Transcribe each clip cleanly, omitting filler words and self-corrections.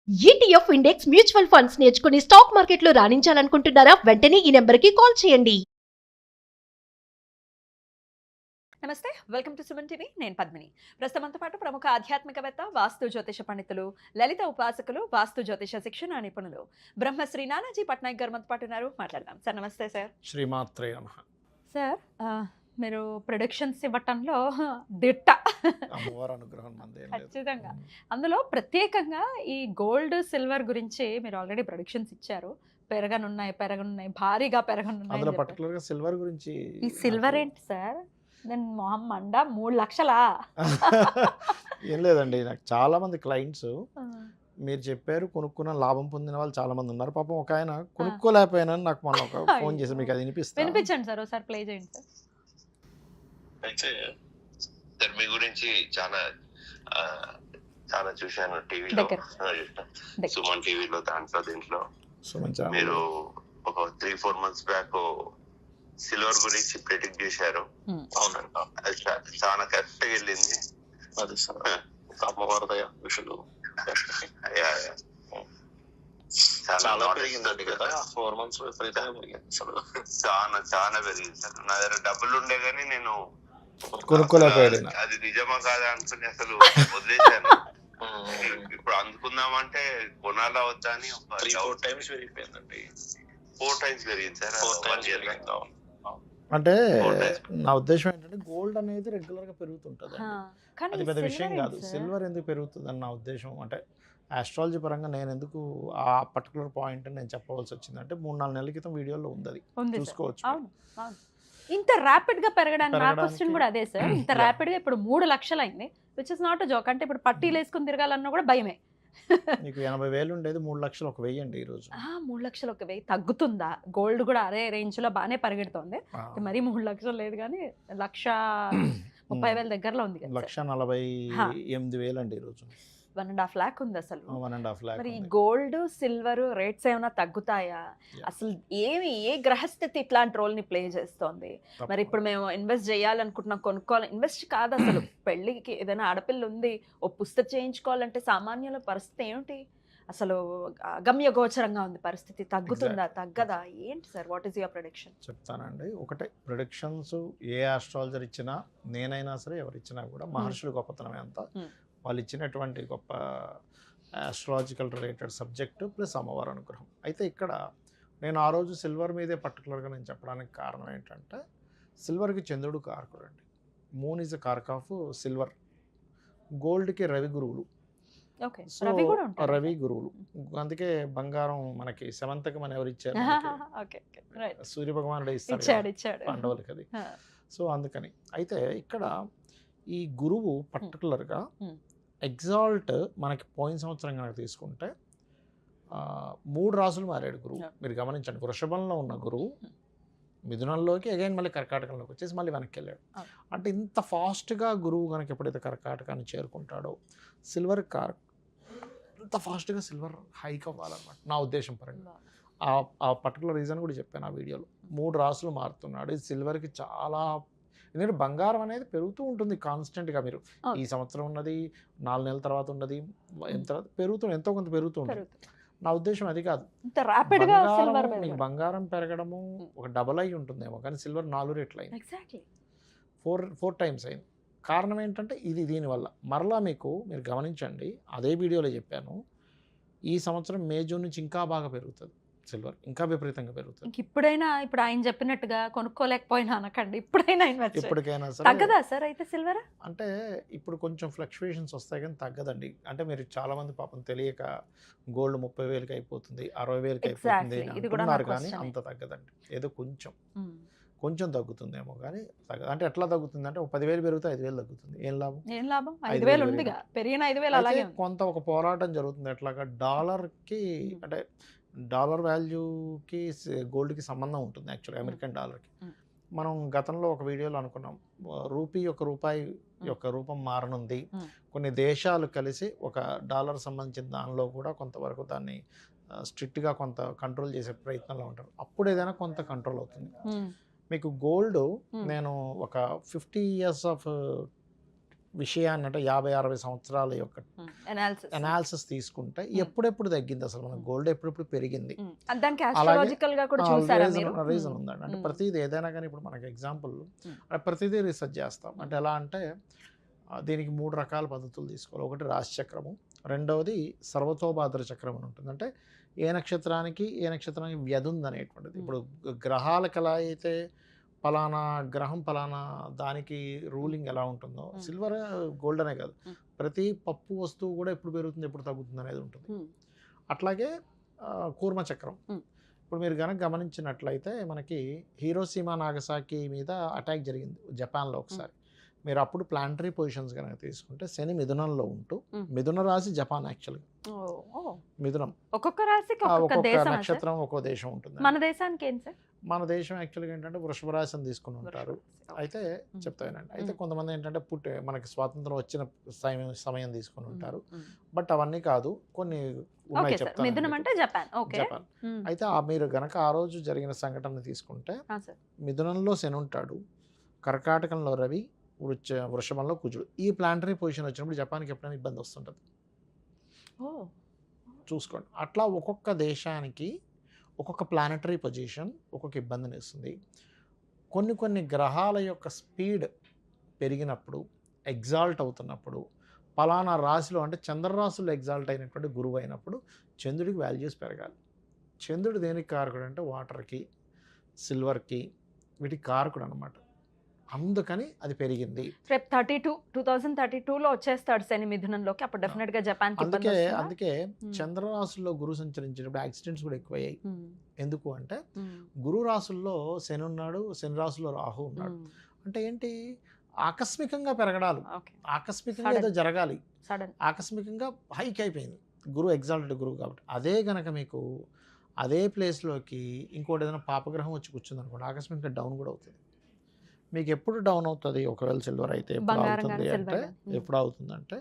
ETF index mutual funds నేర్చుకుని stock మార్కెట్లో రాణించాలనుకుంటున్నారా? వెంటనే ఈ నెంబర్కి కాల్ చేయండి. నమస్తే, వెల్కమ్ టు సుమన్ టీవీ. నేను పద్మిని. ప్రస్తుతంతో పాటు ప్రముఖ ఆధ్యాత్మికవేత్త, వాస్తు జ్యోతిష పండితులు, లలిత ఉపాసకులు, వాస్తు జ్యోతిష శిక్షణ నిపుణులు బ్రహ్మశ్రీ నానాజీ పట్నాయక్ గారు మనతో పాటు ఉన్నారు. మాట్లాడదాం. సార్ నమస్తే. సార్ శ్రీమాత్రే నమః. సార్ మీరు ప్రొడక్షన్స్ ఇవ్వటంలో దిట్ట. అమ్మవారి అనుగ్రహం మంది ఏం లేదు. ఖచ్చితంగా. అందులో ప్రత్యేకంగా ఈ గోల్డ్ సిల్వర్ గురించి మీరు ఆల్రెడీ ప్రొడక్షన్స్ ఇచ్చారు. పెరగనున్నాయి, భారీగా పెరగనున్నాయి. అందులో పర్టికులర్ గా సిల్వర్ గురించి ఈ సిల్వర్ ఏంటి సార్? నేను మొహం మండ 3 లక్షలా? ఏం లేదండి, నాకు చాలా మంది క్లయింట్స్ మీరు చెప్పారు కొనుక్కున్న లాభం పొందిన వాళ్ళు చాలా మంది ఉన్నారు. పాపం ఒక ఆయన కొనుక్కోలేకపోయినా నాకు మొన్న ఒక ఫోన్ చేసి మీకు అది వినిపించండి సార్, ఒకసారి ప్లే చేయండి సార్. అయితే సార్ మీ గురించి చాలా చాలా చూశాను టీవీలో, సుమన్ టీవీలో, దీంట్లో మీరు ఒక 3-4 మంత్స్ బ్యాక్ సిల్వర్ గురించి ప్రెడిక్ట్ చేశారు. అవునండి, అది చాలా కరెక్ట్ గా వెళ్ళింది. అది సార్ అమ్మవారి దయ విషయాలు చాలా పెరిగిందండి కదా. 4 months విపరీతంగా పెరిగింది అసలు. చాలా పెరిగింది సార్. నా దగ్గర డబ్బులు ఉండే గానీ నేను కొనుక్కోలేకపోయాడు. అది నిజమా కాదా అనుకుని అసలు వదిలేశాను. ఇప్పుడు అందుకుందామంటే కొనాలా వద్దా అని 3-4 times పెరిగిపోయిందండి. 4 times పెరిగింది సార్. 1 year. అంటే నా ఉద్దేశం ఏంటంటే గోల్డ్ అనేది రెగ్యులర్ గా పెరుగుతుంటది, అది పెద్ద విషయం కాదు. సిల్వర్ ఎందుకు పెరుగుతుంది అని నా ఉద్దేశం. అంటే ఆస్ట్రాలజీ పరంగా నేను ఎందుకు ఆ పర్టికులర్ పాయింట్ నేను చెప్పవలసి వచ్చింది అంటే 3-4 నెలల క్రితం వీడియోలో ఉంది, అది చూసుకోవచ్చు. ఇంత ర్యాపిడ్ గా పెరగడానికి నా క్వశ్చన్ కూడా అదే సార్. ఇంత ర్యాపిడ్ గా ఇప్పుడు 3 లక్షలు అయింది, విచ్ ఇస్ నాట్ జోక్. అంటే ఇప్పుడు పట్టీలు వేసుకుని తిరగాలన్నా కూడా భయమే. మీకు 80,000 ఉండేది 3 లక్షలు 1,000 అండి ఈ రోజు. 3 లక్షలు 1,000 తగ్గుతుందా? గోల్డ్ కూడా అదే రేంజ్ లో బాగానే పరిగెడుతోంది. మరి 3 లక్షలు లేదు కానీ 1,30,000 దగ్గరలో ఉంది. 1,48,000 అండి ఈ రోజు. 1.5 lakh ఉంది అసలు. 1.5 lakh. మరి గోల్డ్ సిల్వర్ రేట్స్ ఏమైనా తగ్గుతాయా? అసలు ఏ గ్రహస్థితి ఇట్లాంటి రోల్ ని ప్లే చేస్తోంది? మరి ఇప్పుడు మేము ఇన్వెస్ట్ చేయాలనుకుంటున్నాం, కొనుక్కోవాలి, ఇన్వెస్ట్ కాదు అసలు. పెళ్లికి ఏదైనా ఆడపిల్ల ఉంది, ఓ పుస్తకం చేయించుకోవాలంటే సామాన్యుల పరిస్థితి ఏమిటి? అసలు అగమ్య గోచరంగా ఉంది పరిస్థితి. తగ్గుతుందా, తగ్గదా? ఏంటి sir, what is your prediction? చెప్తానండి. ఒకటే, ప్రొడిక్షన్స్ ఏ ఆస్ట్రాలజర్ ఇచ్చినా, నేనైనా సరే ఎవరు ఇచ్చినా కూడా మహర్షులు గొప్పతనమే అంతా. వాళ్ళు ఇచ్చినటువంటి గొప్ప ఆస్ట్రాలజికల్ రిలేటెడ్ సబ్జెక్టు ప్లస్ అమ్మవారి అనుగ్రహం. అయితే ఇక్కడ నేను ఆ రోజు సిల్వర్ మీదే పర్టికులర్గా నేను చెప్పడానికి కారణం ఏంటంటే, సిల్వర్కి చంద్రుడు కారకుడు అండి. Moon is a karak of silver. గోల్డ్కి రవి గురువులు. సో రవి గురువులు, అందుకే బంగారం మనకి సెవంతకం అని ఎవరు ఇచ్చారు? సూర్య భగవానుడు ఇస్తాడు పాండవులకి అది. సో అందుకని అయితే ఇక్కడ ఈ గురువు పర్టికులర్గా ఎగ్జాల్ట్ మనకి పోయిన సంవత్సరం కనుక తీసుకుంటే 3 రాసులు మారాడు గురువు. మీరు గమనించండి, వృషభంలో ఉన్న గురువు మిథునంలోకి అగైన్ మళ్ళీ కర్కాటకంలోకి వచ్చేసి మళ్ళీ వెనక్కి వెళ్ళాడు. అంటే ఇంత ఫాస్ట్గా గురువు కనుక ఎప్పుడైతే కర్కాటకాన్ని చేరుకుంటాడో సిల్వర్ ఇంత ఫాస్ట్గా సిల్వర్ హైక్ అవ్వాలన్నమాట నా ఉద్దేశం పరంగా. ఆ పర్టికులర్ రీజన్ కూడా చెప్పాను ఆ వీడియోలో. 3 రాసులు మారుతున్నాడు. ఇది సిల్వర్కి చాలా, ఎందుకంటే బంగారం అనేది పెరుగుతూ ఉంటుంది కాన్స్టెంట్గా. మీరు ఈ సంవత్సరం ఉన్నది 4 నెలల తర్వాత ఉన్నది ఎంత పెరుగుతుంది, ఎంతో కొంత పెరుగుతూ ఉంటుంది. నా ఉద్దేశం అది కాదు. మీకు బంగారం పెరగడము ఒక డబల్ అయి ఉంటుందేమో, కానీ సిల్వర్ 4 రెట్లు అయింది, 4 times అయింది. కారణం ఏంటంటే ఇది దీనివల్ల. మరలా మీరు గమనించండి, అదే వీడియోలో చెప్పాను, ఈ సంవత్సరం మే జూన్ నుంచి ఇంకా బాగా పెరుగుతుంది సిల్వర్, ఇంకా విపరీతంగా పెరుగుతుంది. ఇప్పుడైనా, ఇప్పుడు ఆయన చెప్పినట్టుగా కొనుక్కోలేకపోయినా అనకండి, ఇప్పటికైనా సరే తగ్గదా సార్? అయితే సిల్వర్ అంటే ఇప్పుడు కొంచెం ఫ్లక్చువేషన్స్ వస్తాయి కానీ తగ్గదండి. అంటే మీరు చాలా మంది పాపం తెలియక గోల్డ్ 30,000కి అయిపోతుంది, 60,000కి అయిపోతుంది అంటున్నారు, కానీ అంత తగ్గదండి. ఏదో కొంచెం తగ్గుతుందేమో కానీ తగ్గదు. అంటే ఎట్లా తగ్గుతుంది అంటే, 10,000 పెరిగితే 5,000 తగ్గుతుంది. ఏం లాభం? 5,000 ఉందిగా, పెరిగిన 5,000 అలాగే. కొంత ఒక పోరాటం జరుగుతుంది. ఎట్లాగా డాలర్కి, అంటే డాలర్ వాల్యూకి గోల్డ్కి సంబంధం ఉంటుంది యాక్చువల్గా, అమెరికన్ డాలర్కి. మనం గతంలో ఒక వీడియోలో అనుకున్నాం, రూపాయి యొక్క రూపం మారనుంది. కొన్ని దేశాలు కలిసి ఒక డాలర్ సంబంధించిన దానిలో కూడా కొంతవరకు దాన్ని స్ట్రిక్ట్గా కొంత కంట్రోల్ చేసే ప్రయత్నంలో ఉంటారు. అప్పుడు ఏదైనా కొంత కంట్రోల్ అవుతుంది. మీకు గోల్డ్ నేను ఒక 50 years ఆఫ్ విషయాన్ని అంటే 50-60 సంవత్సరాల యొక్క అనాలిసిస్ అనాలిసిస్ తీసుకుంటే ఎప్పుడెప్పుడు తగ్గింది అసలు మన గోల్డ్ ఎప్పుడెప్పుడు పెరిగింది దానికి ఆస్ట్రాలజికల్ గా కూడా చూసారా మీరు? రీజన్ ఉందండి. అంటే ప్రతిదీ ఏదైనా కానీ ఇప్పుడు మనకి ఎగ్జాంపుల్ ప్రతిదీ రీసెర్చ్ చేస్తాం. అంటే ఎలా అంటే దీనికి 3 రకాల పద్ధతులు తీసుకోవాలి. ఒకటి రాశి చక్రము, రెండవది సర్వతోభాద్ర చక్రం అని ఉంటుంది. అంటే ఏ నక్షత్రానికి వ్యధి ఉంది అనేటువంటిది. ఇప్పుడు గ్రహాలకు ఎలా అయితే పలానా గ్రహం పలానా దానికి రూలింగ్ ఎలా ఉంటుందో సిల్వర్ గోల్డ్ అనే కాదు, ప్రతి పప్పు వస్తువు కూడా ఎప్పుడు పెరుగుతుంది ఎప్పుడు తగ్గుతుంది అనేది ఉంటుంది. అట్లాగే కూర్మ చక్రం. ఇప్పుడు మీరు కనుక గమనించినట్లయితే మనకి హీరోషిమా నాగసాకి మీద అటాక్ జరిగింది జపాన్లో ఒకసారి. మీరు అప్పుడు ప్లానటరీ పొజిషన్స్ కనుక తీసుకుంటే శని మిథునంలో ఉంటూ, మిథున రాశి జపాన్ యాక్చువల్గా మిథునం, ఒక్కొక్క రాశికి ఒక్కొక్క నక్షత్రం ఒక్కో దేశం ఉంటుంది. మన దేశానికి ఏం సార్? మన దేశం యాక్చువల్గా ఏంటంటే వృషభ రాశిని తీసుకుని ఉంటారు. అయితే చెప్తానండి, అయితే కొంతమంది ఏంటంటే మనకి స్వాతంత్రం వచ్చిన సమయం తీసుకుని ఉంటారు. బట్ అవన్నీ కాదు, కొన్ని ఉన్నాయి చెప్తాను. జపాన్. అయితే మీరు గనక ఆ రోజు జరిగిన సంఘటన తీసుకుంటే మిథునంలో శని ఉంటాడు, కర్కాటకంలో రవి, వృషభంలో కుజుడు. ఈ ప్లానటరీ పొజిషన్ వచ్చినప్పుడు జపాన్కి ఎప్పుడైనా ఇబ్బంది వస్తుంటుంది. చూసుకోండి, అట్లా ఒక్కొక్క దేశానికి ఒక్కొక్క ప్లానటరీ పొజిషన్ ఒక్కొక్క ఇబ్బందిని ఇస్తుంది. కొన్ని గ్రహాల యొక్క స్పీడ్ పెరిగినప్పుడు, ఎగ్జాల్ట్ అవుతున్నప్పుడు, పలానా రాశిలో అంటే చంద్రరాశుల్లో ఎగ్జాల్ట్ అయినటువంటి గురువు అయినప్పుడు చంద్రుడికి వాల్యూస్ పెరగాలి. చంద్రుడు దేనికి కారకుడు అంటే వాటర్కి, సిల్వర్కి, వీటికి కారకుడు అనమాట. అందుకని అది పెరిగింది. రేపు 2032లో వచ్చేస్తాడు శని మిథునంలోకి, అప్పుడు డెఫినెట్ గా జపాన్. అందుకే చంద్రరాశుల్లో గురు సంచరించినప్పుడు యాక్సిడెంట్స్ కూడా ఎక్కువయ్యాయి. ఎందుకు అంటే గురు రాశుల్లో శని ఉన్నాడు, శని రాశుల్లో రాహు ఉన్నాడు. అంటే ఏంటి, ఆకస్మికంగా పెరగడాలు, ఆకస్మికంగా ఏదో జరగాలి, ఆకస్మికంగా హైక్ అయిపోయింది. గురు ఎగ్జాల్టెడ్ గురువు కాబట్టి. అదే గనక మీకు అదే ప్లేస్లోకి ఇంకోటి ఏదైనా పాపగ్రహం వచ్చి కూర్చుంది అనుకోండి, ఆకస్మికంగా డౌన్ కూడా అవుతుంది. మీకు ఎప్పుడు డౌన్ అవుతుంది ఒకవేళ సిల్వర్ అయితే ఎప్పుడు అవుతుందంటే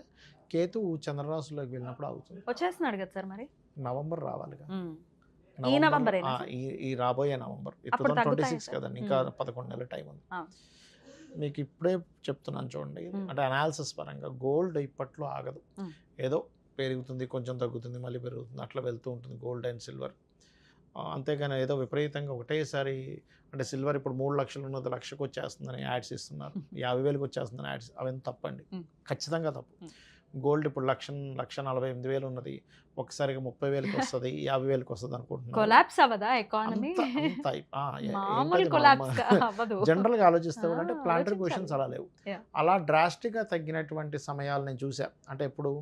కేతువు చంద్రరాశుల్లోకి వెళ్ళినప్పుడు అవుతుంది. వచ్చేస్తున్నాడు కదా సార్, మరి నవంబర్ రావాలిగా. ఈ రాబోయే నవంబర్ 2026 కదండి, ఇంకా 11 నెలల టైం ఉంది. మీకు ఇప్పుడే చెప్తున్నాను చూడండి. అంటే అనాలిసిస్ పరంగా గోల్డ్ ఇప్పట్లో ఆగదు, ఏదో పెరుగుతుంది, కొంచెం తగ్గుతుంది, మళ్ళీ పెరుగుతుంది, అట్లా వెళ్తూ ఉంటుంది గోల్డ్ అండ్ సిల్వర్. అంతేగాని ఏదో విపరీతంగా ఒకటేసారి అంటే సిల్వర్ ఇప్పుడు 3 లక్షలు ఉన్నది 1,00,000కి వచ్చేస్తుందని యాడ్స్ ఇస్తున్నారు, 50,000కి వచ్చేస్తుందని యాడ్స్, అవన్నీ తప్పండి, ఖచ్చితంగా తప్పు. గోల్డ్ ఇప్పుడు 1,48,000 ఉన్నది ఒకసారిగా 30,000కి వస్తుంది, 50,000కి వస్తుంది అనుకుంటున్నాను. జనరల్గా ఆలోచిస్తే అంటే ప్లానటరీ పొజిషన్స్ అలా లేవు. అలా డ్రాస్టిక్గా తగ్గినటువంటి సమయాలు నేను చూసా. అంటే ఇప్పుడు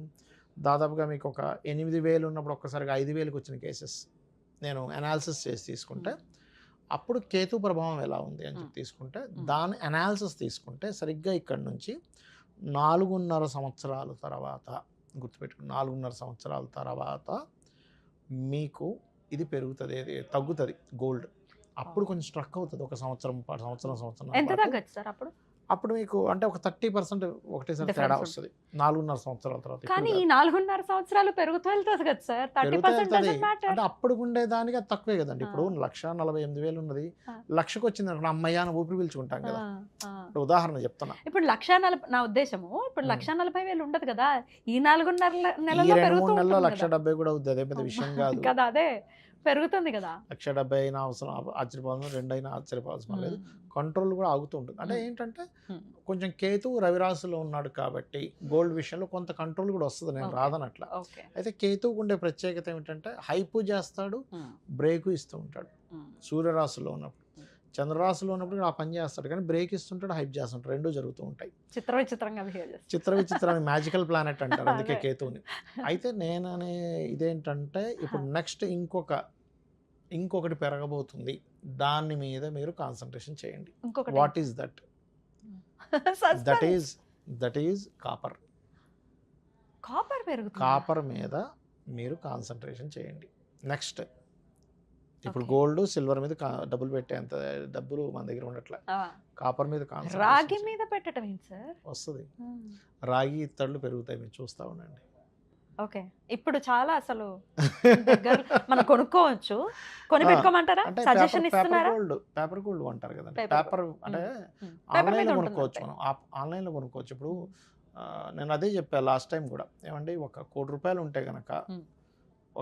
దాదాపుగా మీకు ఒక 8,000 ఉన్నప్పుడు ఒక్కసారిగా 5,000కి వచ్చిన కేసెస్ నేను అనాలిసిస్ చేసి తీసుకుంటే, అప్పుడు కేతు ప్రభావం ఎలా ఉంది అని చెప్పి తీసుకుంటే, దాని అనాలిసిస్ తీసుకుంటే సరిగ్గా ఇక్కడ నుంచి 4.5 సంవత్సరాల తర్వాత, గుర్తుపెట్టుకుని 4.5 సంవత్సరాల తర్వాత మీకు ఇది పెరుగుతుంది, తగ్గుతుంది గోల్డ్. అప్పుడు కొంచెం స్ట్రక్ అవుతుంది, ఒక సంవత్సరం ఎంత తగ్గచ్చు సార్ అప్పుడు? అప్పుడు మీకు అంటే ఒక 30% ఒకటేసారి తేడా వస్తుంది 4.5 సంవత్సరాల తర్వాత. కానీ ఈ 4.5 సంవత్సరాలు పెరుగుతూ వెళ్తుంది కదా సార్, 30% అంటే అప్పుడు ఉండేదానికి అది తక్కువే కదండి. ఇప్పుడు 1,48,000 ఉన్నది 1,00,000కి వచ్చింది అనుకోండి, అమ్మయ్యాన ఊపిరి పీల్చుకుంటాం కదా. ఇప్పుడు ఉదాహరణ చెప్తున్నా, ఇప్పుడు 1,40,000 నా ఉద్దేశము, ఇప్పుడు 1,40,000 ఉండదు కదా, ఈ 4.5 నెలల్లో 2-3 నెలల్లో 1,70,000 కూడా అవుతుంది, అదే పెద్ద విషయం కాదు కదా, అదే పెరుగుతుంది కదా. 1,70,000 అయినా అవసరం ఆశ్చర్యపోవాల్సిన, 2 అయినా ఆశ్చర్యపోవాల్సిన లేదు, కంట్రోల్ కూడా ఆగుతూ ఉంటుంది. అంటే ఏంటంటే కొంచెం కేతువు రవిరాశిలో ఉన్నాడు కాబట్టి గోల్డ్ విషయంలో కొంత కంట్రోల్ కూడా వస్తుంది, నేను రాదనట్లా. అయితే కేతువుకు ఉండే ప్రత్యేకత ఏమిటంటే హైపు చేస్తాడు, బ్రేకు ఇస్తూ ఉంటాడు. సూర్యరాశిలో ఉన్నప్పుడు, చంద్రరాశిలో ఉన్నప్పుడు ఆ పని చేస్తాడు, కానీ బ్రేక్ ఇస్తుంటాడు, హైప్ చేస్తుంటాడు, రెండూ జరుగుతూ ఉంటాయి. చిత్ర విచిత్రాన్ని మ్యాజికల్ ప్లానెట్ అంటారు అందుకే కేతువుని. అయితే నేననే ఇదేంటంటే ఇప్పుడు నెక్స్ట్ ఇంకొకటి పెరగబోతుంది, దాని మీద మీరు కాన్సన్ట్రేషన్ చేయండి. What is that? That is copper. Copper మీద మీరు కాన్సన్ట్రేషన్ చేయండి. నెక్స్ట్ ఇప్పుడు గోల్డ్ సిల్వర్ మీద డబ్బులు పెట్టేంత డబ్బులు మన దగ్గర ఉండట్లే, కాపర్ మీద రాగి మీద పెట్టడం ఏంటి సార్? వస్తుంది, రాగి ఇత్తళ్ళు పెరుగుతాయి, మీరు చూస్తూ ఉండండి. ఓకే, ఇప్పుడు చాలా అసలు మనం కొనుక్కోవచ్చు, కొని పెట్టుకోమంటారా? సజెషన్ ఇస్తున్నారా? పేపర్ గోల్డ్ అంటారు కదండి, పేపర్ అంటే ఆన్లైన్లో కొనుక్కోవచ్చు, మనం ఆన్లైన్లో కొనుక్కోవచ్చు. ఇప్పుడు నేను అదే చెప్పాను లాస్ట్ టైం కూడా, ఏమండి ఒక ₹1,00,00,000 ఉంటే కనుక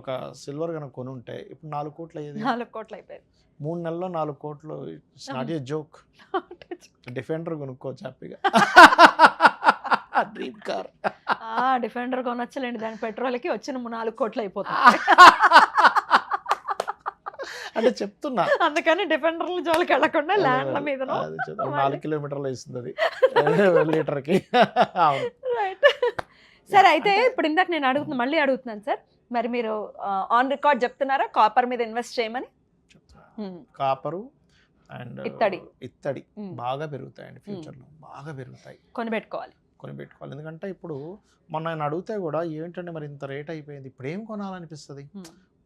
ఒక సిల్వర్ కనుక కొని ఉంటే ఇప్పుడు 4 కోట్లు అయ్యేది. 4 కోట్లు అయిపోయింది. 3 నెలల్లో 4 కోట్లు. It's not a joke. Defender కొనుక్కోవచ్చు హ్యాపీగా. Dream car. డిఫెండర్ కొనొచ్చలేండి, దాని పెట్రోల్కి వచ్చిన 4 కోట్లు అయిపోతుంది. అంటే చెప్తున్నా, అందుకని డిఫెండర్ల జోలికి వెళ్ళకుండా ల్యాండ్ల మీద 4 కిలోమీటర్లు వేస్తుంది అది లీటర్కి. అవును. రైట్. సరే, అయితే ఇప్పుడు ఇందాక నేను మళ్ళీ అడుగుతున్నాను సార్, మరి మీరు ఆన్ రికార్డ్ చెప్తున్నారా కాపర్ మీద ఇన్వెస్ట్ చేయమని? కాపరు అండ్ ఇత్తడి బాగా పెరుగుతాయండి ఫ్యూచర్లో, బాగా పెరుగుతాయి. కొనిపెట్టుకోవాలి. ఎందుకంటే ఇప్పుడు మొన్న ఆయన అడిగితే కూడా ఏంటంటే మరి ఇంత రేట్ అయిపోయింది, ఇప్పుడు ఏం కొనాలనిపిస్తుంది?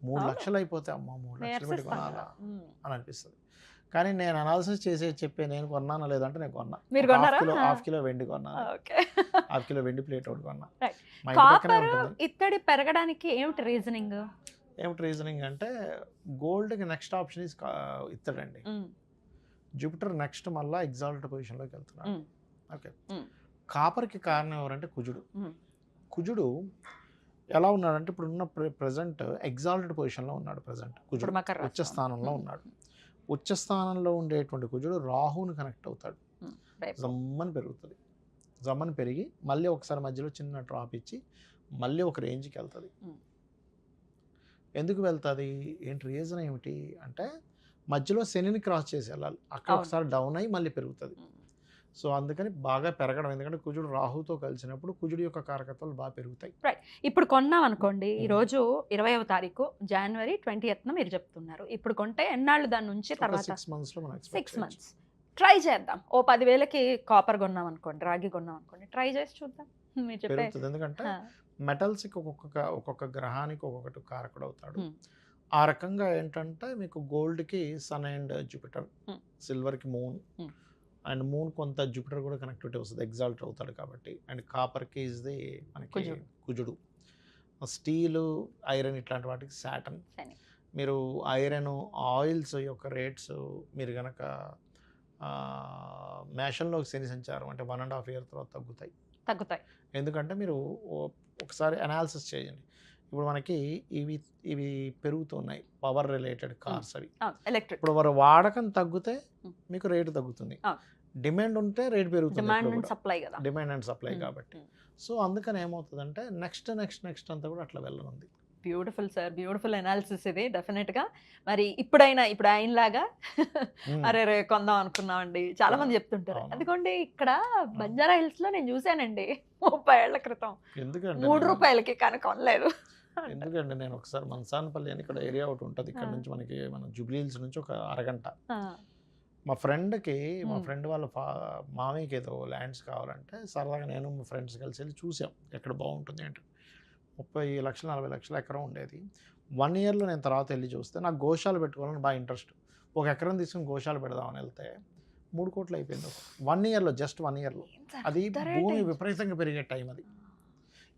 3 లక్షలు అయిపోతే అమ్మ 3 లక్షలు పెట్టి కొనాలా అని అనిపిస్తుంది. కానీ నేను అనాలిసిస్ చేసి చెప్పే, నేను కొన్నానా లేదంటే నేను కొన్నా. మీరు కొన్నారా? హాఫ్ కిలో వెండి కొన్నా, హాఫ్ కిలో వెండి ప్లేట్ ఒకటి కొన్నా. కాపర్ ఇత్తడి పెరగడానికి ఏమిటి రీజనింగ్? అంటే గోల్డ్కి నెక్స్ట్ ఆప్షన్ ఇస్ ఇత్తడండి. జూపిటర్ నెక్స్ట్ మళ్ళీ ఎగ్జాల్ట్ పొజిషన్లోకి వెళ్తున్నాడు. ఓకే. కాపర్కి కారణం ఎవరంటే కుజుడు. కుజుడు ఎలా ఉన్నాడంటే ఇప్పుడు ఉన్న ప్రజెంట్ ఎగ్జాల్టెడ్ పొజిషన్లో ఉన్నాడు. ప్రజెంట్ కుజుడు ఉచ్చ స్థానంలో ఉన్నాడు. ఉచ్చ స్థానంలో ఉండేటువంటి కుజుడు రాహుని కనెక్ట్ అవుతాడు. జమ్మని పెరుగుతుంది. జమ్మని పెరిగి మళ్ళీ ఒకసారి మధ్యలో చిన్న డ్రాప్ ఇచ్చి మళ్ళీ ఒక రేంజ్కి వెళ్తుంది. ఎందుకు వెళ్తుంది ఏంటి, రీజన్ ఏమిటి అంటే మధ్యలో శనిని క్రాస్ చేసి వెళ్ళాలి. అక్కడ ఒకసారి డౌన్ అయ్యి మళ్ళీ పెరుగుతుంది. సో అందుకని బాగా పెరగడం, ఎందుకంటే కుజుడు రాహుతో కలిసినప్పుడు కుజుడు యొక్క కారకత్వాలు బాగా పెరుగుతాయి. రైట్. ఇప్పుడు కొన్నాం అనుకోండి, ఈరోజు 20వ తారీఖు జనవరి 20th మీరు చెప్తున్నారు. ఇప్పుడు కొంటే ఎన్నాళ్ళు దాని నుంచి తర్వాత? 6 monthsలో 6 months ట్రై చేద్దాం. ఓ 10,000కి కాపర్ కొన్నాం అనుకోండి, రాగి కొన్నాం అనుకోండి, ట్రై చేసి చూద్దాం. మీరు పెరుగుతుంది. ఎందుకంటే మెటల్స్కి ఒక్కొక్క గ్రహానికి ఒక్కొక్కటి కారకుడు అవుతాడు. ఆ రకంగా ఏంటంటే మీకు గోల్డ్కి సన్ అండ్ జూపిటర్, సిల్వర్కి మూన్, అండ్ మూన్ కొంత జూపిటర్ కూడా కనెక్టివిటీ వస్తుంది, ఎగ్జాల్ట్ అవుతాడు కాబట్టి. అండ్ కాపర్కి ఇస్ ది మనకి కుజుడు. స్టీలు, ఐరన్ ఇట్లాంటి వాటికి సాటర్న్. మీరు ఐరన్ ఆయిల్స్ యొక్క రేట్స్ మీరు కనుక మేషంలోకి శని సంచారం అంటే 1.5 year తర్వాత తగ్గుతాయి. ఎందుకంటే మీరు ఒకసారి అనాలిసిస్ చేయండి. ఇప్పుడు మనకి ఇవి పెరుగుతున్నాయి, పవర్ రిలేటెడ్ కార్స్ అవి. ఇప్పుడు వారి వాడకం తగ్గితే మీకు రేటు తగ్గుతుంది. డిమాండ్ ఉంటే రేట్ పెరుగుతుంది. డిమాండ్ అండ్ సప్లై కాబట్టి. సో అందుకని ఏమవుతుందంటే నెక్స్ట్ అంతా కూడా అట్లా వెళ్ళనుంది. బ్యూటిఫుల్ సార్, బ్యూటిఫుల్ అనాలిసిస్ ఇది డెఫినెట్గా. మరి ఇప్పుడు ఆయనలాగా అరే కొందాం అనుకున్నామండి చాలా మంది చెప్తుంటారు. అందుకోండి ఇక్కడ బంజారా హిల్స్ లో నేను చూసానండి 30 ఏళ్ల క్రితం ₹3 కానీ కొనలేదు. ఎందుకంటే నేను ఒకసారి మన్సాన్పల్లి అని ఇక్కడ ఏరియా ఒకటి ఉంటుంది, ఇక్కడ నుంచి మనకి మన జూబ్లీ హిల్స్ నుంచి ఒక అరగంట. మా ఫ్రెండ్ వాళ్ళ మామయ్యకి ఏదో ల్యాండ్స్ కావాలంటే సరదాగా నేను మా ఫ్రెండ్స్ కలిసి వెళ్ళి చూసాం ఎక్కడ బాగుంటుంది అంటే. 30 లక్షలు 40 లక్షల ఎకరం ఉండేది. 1 yearలో నేను తర్వాత వెళ్ళి చూస్తే నాకు గోశాల పెట్టుకోవాలని బాగా ఇంట్రెస్ట్. ఒక ఎకరం తీసుకుని గోశాల పెడదామని వెళ్తే 3 కోట్లు అయిపోయింది 1 yearలో, జస్ట్ 1 yearలో. అది భూమి విపరీతంగా పెరిగే టైం అది.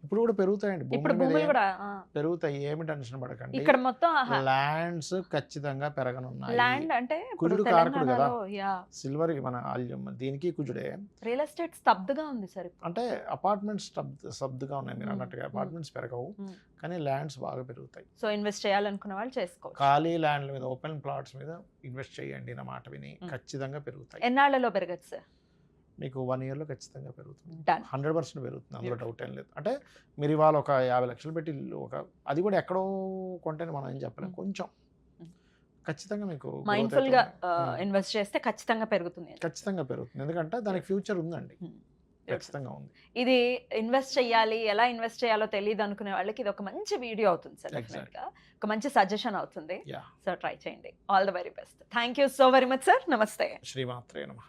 ఇప్పుడు కూడా పెరుగుతాయండి, పెరుగుతాయి, ఏమి టెన్షన్ పడకండి. ఇక్కడ మొత్తం ల్యాండ్స్ ఖచ్చితంగా పెరగనున్నాయి. ల్యాండ్ అంటే కుజుడు కారకుడు కదా, సిల్వర్ మన దీనికి కుజుడే. రియల్ ఎస్టేట్ స్తబ్దుగా ఉంది సార్. అంటే అపార్ట్మెంట్స్ స్తబ్దుగా ఉన్నాయి మీరు అన్నట్టుగా. అపార్ట్మెంట్స్ పెరగవు కానీ ల్యాండ్స్ బాగా పెరుగుతాయి. సో ఇన్వెస్ట్ చేయాలనుకున్న వాళ్ళు చేసుకోవచ్చు. ఖాళీ ల్యాండ్ల మీద, ఓపెన్ ప్లాట్స్ మీద ఇన్వెస్ట్ చేయండి నా మాట విని, ఖచ్చితంగా పెరుగుతాయి. ఎన్నాళ్లలో పెరగచ్చు సార్? మీకు 1 yearలో ఖచ్చితంగా పెరుగుతుంది, 100% పెరుగుతుంది, అందులో డౌట్ ఏం లేదు. అంటే మీరు ఇవాళ ఒక 50 లక్షలు పెట్టి అది కూడా ఎక్కడో కొంటేనే మనం ఏం చెప్పలేం, కొంచెం ఖచ్చితంగా మీకు మైండ్ఫుల్గా ఇన్వెస్ట్ చేస్తే ఖచ్చితంగా పెరుగుతుంది. ఎందుకంటే దానికి ఫ్యూచర్ ఉందండి, ఖచ్చితంగా ఉంది. ఇది ఇన్వెస్ట్ చేయాలి, ఎలా ఇన్వెస్ట్ చేయాలో తెలియదు అనుకునే వాళ్ళకి ఇది ఒక మంచి వీడియో అవుతుంది సార్. డెఫినెట్గా ఒక మంచి సజెషన్ అవుతుంది. సో ట్రై చేయండి. All the very best. Thank you so very much sir. నమస్తే. శ్రీమాత్రే నమః.